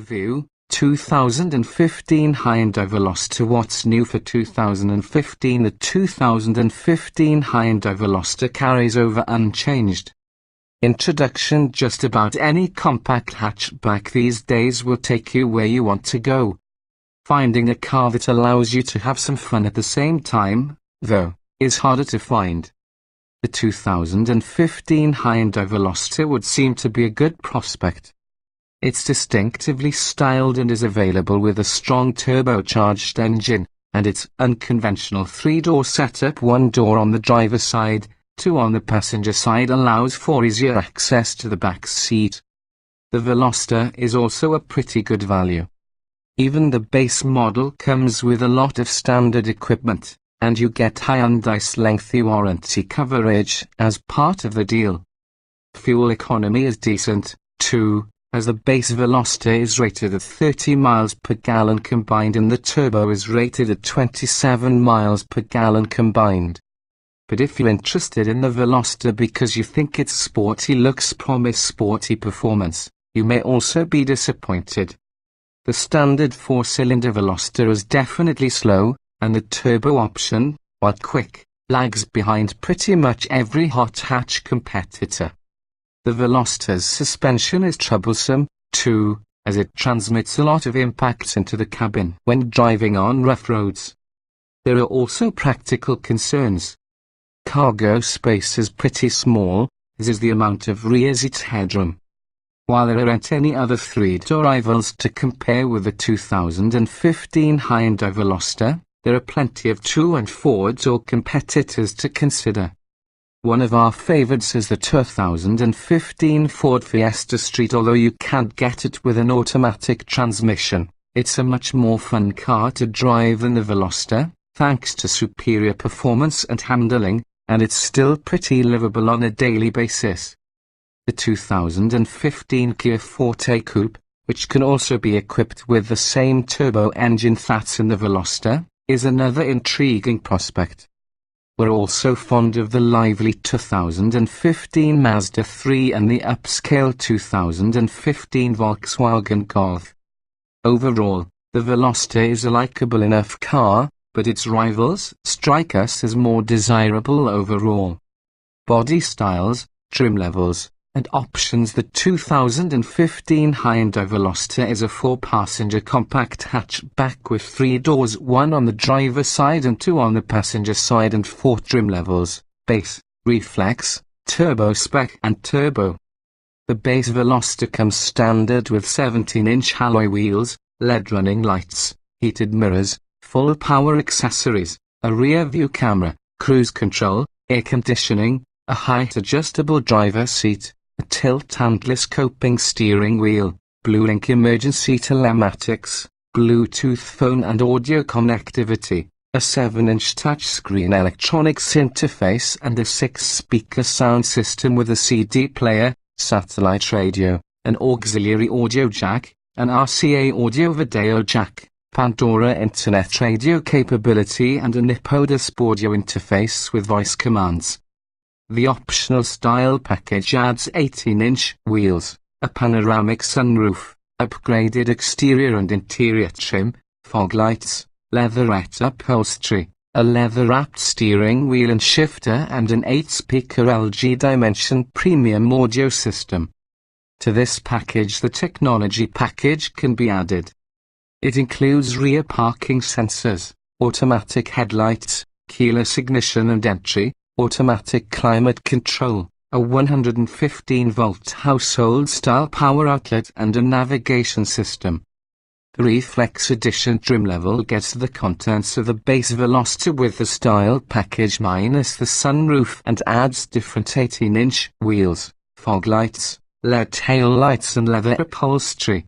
Review, 2015 Hyundai Veloster. What's new for 2015? The 2015 Hyundai Veloster carries over unchanged. Introduction: just about any compact hatchback these days will take you where you want to go. Finding a car that allows you to have some fun at the same time, though, is harder to find. The 2015 Hyundai Veloster would seem to be a good prospect. It's distinctively styled and is available with a strong turbocharged engine, and its unconventional three-door setup, one door on the driver's side, two on the passenger side, allows for easier access to the back seat. The Veloster is also a pretty good value. Even the base model comes with a lot of standard equipment, and you get Hyundai's lengthy warranty coverage as part of the deal. Fuel economy is decent, too, as the base Veloster is rated at 30 miles per gallon combined and the turbo is rated at 27 miles per gallon combined. But if you're interested in the Veloster because you think its sporty looks promise sporty performance, you may also be disappointed. The standard four-cylinder Veloster is definitely slow, and the turbo option, while quick, lags behind pretty much every hot hatch competitor. The Veloster's suspension is troublesome, too, as it transmits a lot of impacts into the cabin when driving on rough roads. There are also practical concerns. Cargo space is pretty small, as is the amount of rear seat headroom. While there aren't any other three-door rivals to compare with the 2015 Hyundai Veloster, there are plenty of two- and four-door competitors to consider. One of our favorites is the 2015 Ford Fiesta Street. Although you can't get it with an automatic transmission, it's a much more fun car to drive than the Veloster, thanks to superior performance and handling, and it's still pretty livable on a daily basis. The 2015 Kia Forte Coupe, which can also be equipped with the same turbo engine that's in the Veloster, is another intriguing prospect. We're also fond of the lively 2015 Mazda 3 and the upscale 2015 Volkswagen Golf. Overall, the Veloster is a likable enough car, but its rivals strike us as more desirable overall. Body styles, trim levels, and options. The 2015 Hyundai Veloster is a four-passenger compact hatchback with three doors, one on the driver's side and two on the passenger side, and four trim levels: base, reflex, turbo spec and turbo. The base Veloster comes standard with 17-inch alloy wheels, LED running lights, heated mirrors, full power accessories, a rear view camera, cruise control, air conditioning, a height-adjustable driver's seat, a tilt and telescoping steering wheel, Bluelink emergency telematics, Bluetooth phone and audio connectivity, a 7-inch touchscreen electronics interface and a 6-speaker sound system with a CD player, satellite radio, an auxiliary audio jack, an RCA audio-video jack, Pandora Internet radio capability and a Nipodis audio interface with voice commands. The optional style package adds 18-inch wheels, a panoramic sunroof, upgraded exterior and interior trim, fog lights, leatherette upholstery, a leather-wrapped steering wheel and shifter, and an 8-speaker LG Dimension premium audio system. To this package, the technology package can be added. It includes rear parking sensors, automatic headlights, keyless ignition and entry, automatic climate control, a 115-volt household-style power outlet and a navigation system. The Reflex Edition trim level gets the contents of the base Veloster with the style package minus the sunroof and adds different 18-inch wheels, fog lights, LED tail lights and leather upholstery.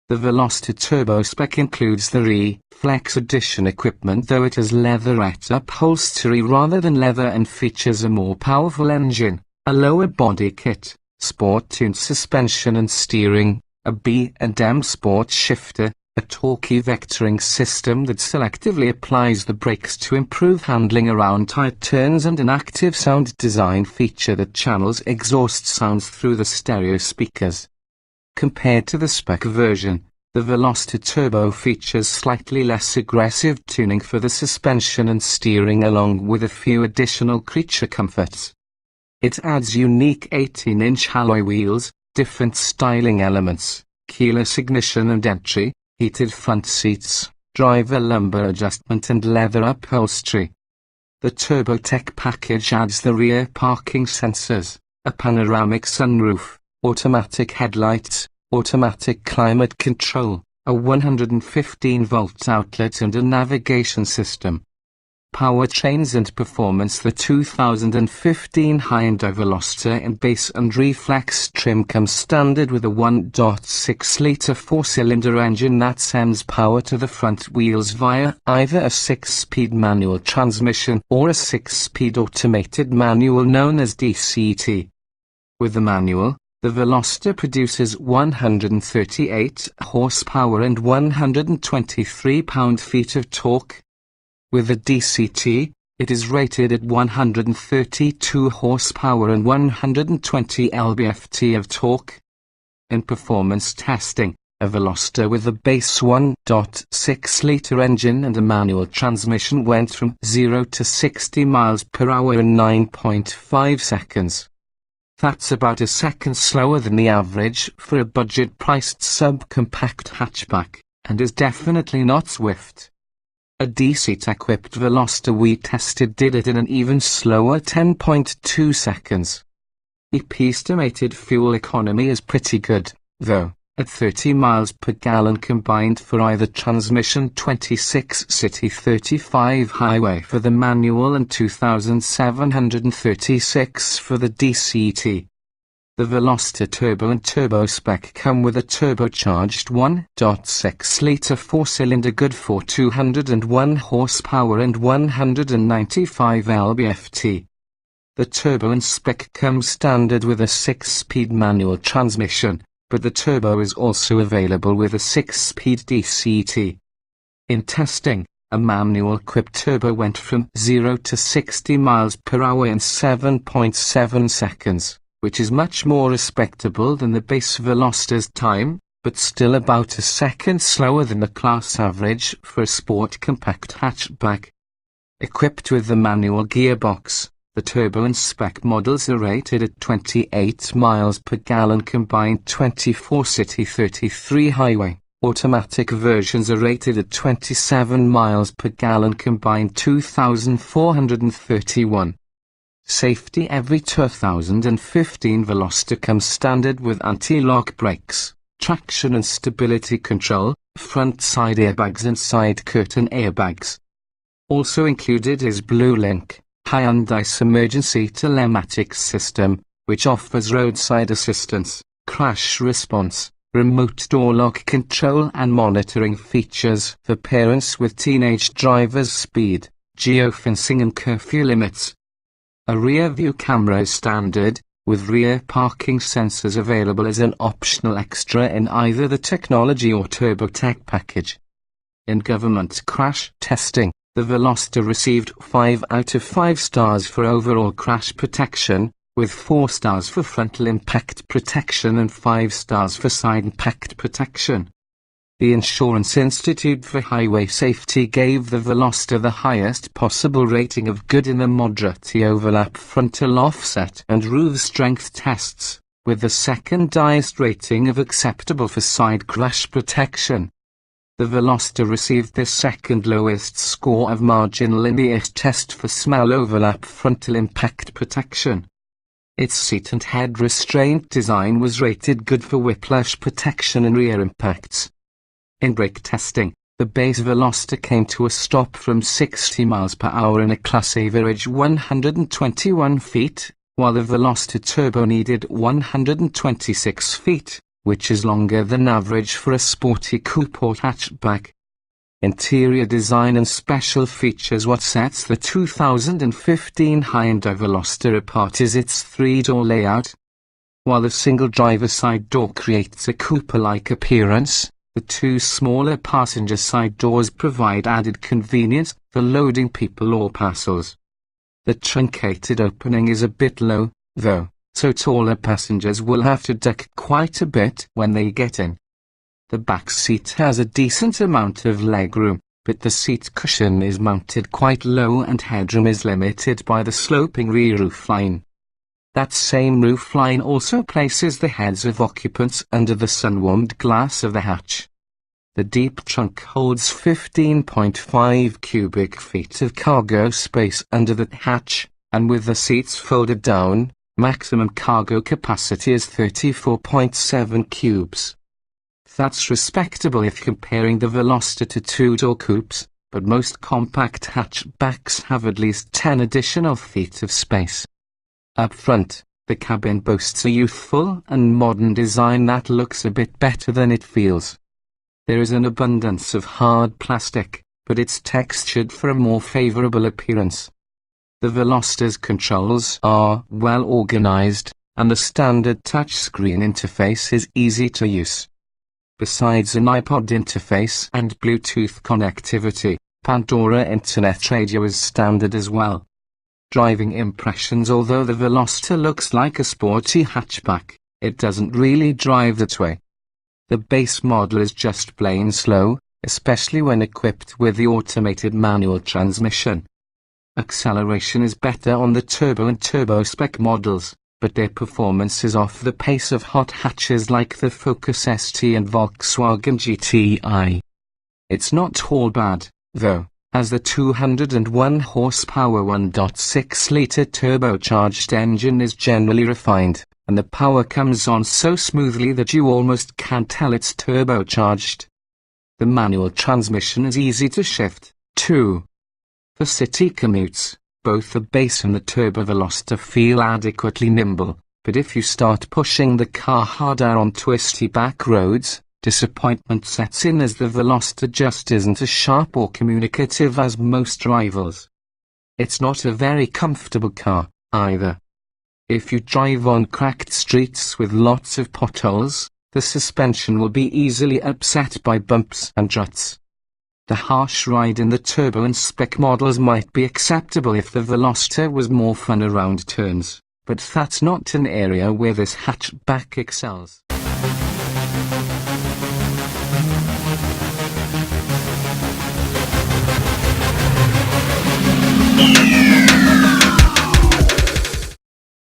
The Veloster Turbo spec includes the Reflex Edition equipment, though it has leatherette upholstery rather than leather, and features a more powerful engine, a lower body kit, sport-tuned suspension and steering, a B&M sport shifter, a torquey vectoring system that selectively applies the brakes to improve handling around tight turns, and an active sound design feature that channels exhaust sounds through the stereo speakers. Compared to the spec version, The Veloster Turbo features slightly less aggressive tuning for the suspension and steering along with a few additional creature comforts. It adds unique 18-inch alloy wheels, different styling elements, keyless ignition and entry, heated front seats, driver lumbar adjustment and leather upholstery. The TurboTech package adds the rear parking sensors, a panoramic sunroof, automatic headlights, automatic climate control, a 115-volt outlet and a navigation system. Powertrains and performance. The 2015 Hyundai Veloster in base and reflex trim comes standard with a 1.6-litre four-cylinder engine that sends power to the front wheels via either a 6-speed manual transmission or a 6-speed automated manual known as DCT. With the manual, the Veloster produces 138 horsepower and 123 pound-feet of torque. With the DCT, it is rated at 132 horsepower and 120 lb-ft of torque. In performance testing, a Veloster with a base 1.6-litre engine and a manual transmission went from 0 to 60 miles per hour in 9.5 seconds. That's about a second slower than the average for a budget-priced subcompact hatchback, and is definitely not swift. A DCT-equipped Veloster we tested did it in an even slower 10.2 seconds. Estimated fuel economy is pretty good, though, at 30 miles per gallon combined for either transmission, 26 city 35 highway for the manual and 2,736 for the DCT. The Veloster Turbo and Turbo Spec come with a turbocharged 1.6-litre four-cylinder good for 201 horsepower and 195 lb-ft. The Turbo and Spec come standard with a 6-speed manual transmission, but the Turbo is also available with a 6-speed DCT. In testing, a manual-equipped Turbo went from 0 to 60 miles per hour in 7.7 seconds. Which is much more respectable than the base Veloster's time, but still about a second slower than the class average for a sport compact hatchback. Equipped with the manual gearbox, the Turbo and Spec models are rated at 28 miles per gallon combined 24 city 33 highway. Automatic versions are rated at 27 miles per gallon combined 2,431. Safety. Every 2015 Veloster comes standard with anti-lock brakes, traction and stability control, front side airbags and side curtain airbags. Also included is BlueLink, Hyundai's emergency telematics system, which offers roadside assistance, crash response, remote door lock control and monitoring features for parents with teenage drivers, speed, geofencing and curfew limits. A rear-view camera is standard, with rear parking sensors available as an optional extra in either the Technology or TurboTech package. In government crash testing, the Veloster received 5 out of 5 stars for overall crash protection, with 4 stars for frontal impact protection and 5 stars for side impact protection. The Insurance Institute for Highway Safety gave the Veloster the highest possible rating of good in the moderate overlap frontal offset and roof strength tests, with the second highest rating of acceptable for side crash protection. The Veloster received the second lowest score of marginal in the test for small overlap frontal impact protection. Its seat and head restraint design was rated good for whiplash protection and rear impacts. In brake testing, the base Veloster came to a stop from 60 miles per hour in a class average 121 feet, while the Veloster Turbo needed 126 feet, which is longer than average for a sporty coupe or hatchback. Interior design and special features. What sets the 2015 Hyundai Veloster apart is its 3-door layout. While the single driver side door creates a coupe-like appearance, the 2 smaller passenger side doors provide added convenience for loading people or parcels. The truncated opening is a bit low, though, so taller passengers will have to duck quite a bit when they get in. The back seat has a decent amount of legroom, but the seat cushion is mounted quite low and headroom is limited by the sloping rear roofline. That same roofline also places the heads of occupants under the sun-warmed glass of the hatch. The deep trunk holds 15.5 cubic feet of cargo space under the hatch, and with the seats folded down, maximum cargo capacity is 34.7 cubes. That's respectable if comparing the Veloster to two-door coupes, but most compact hatchbacks have at least 10 additional feet of space. Up front, the cabin boasts a youthful and modern design that looks a bit better than it feels. There is an abundance of hard plastic, but it's textured for a more favorable appearance. The Veloster's controls are well organized, and the standard touchscreen interface is easy to use. Besides an iPod interface and Bluetooth connectivity, Pandora Internet Radio is standard as well. Driving impressions. Although the Veloster looks like a sporty hatchback, it doesn't really drive that way. The base model is just plain slow, especially when equipped with the automated manual transmission. Acceleration is better on the turbo and turbo spec models, but their performance is off the pace of hot hatches like the Focus ST and Volkswagen GTI. It's not all bad, though, as the 201 horsepower 1.6-litre turbocharged engine is generally refined, and the power comes on so smoothly that you almost can't tell it's turbocharged. The manual transmission is easy to shift, too. For city commutes, both the base and the Turbo Veloster feel adequately nimble, but if you start pushing the car harder on twisty back roads, disappointment sets in as the Veloster just isn't as sharp or communicative as most rivals. It's not a very comfortable car, either. If you drive on cracked streets with lots of potholes, the suspension will be easily upset by bumps and ruts. The harsh ride in the turbo and spec models might be acceptable if the Veloster was more fun around turns, but that's not an area where this hatchback excels.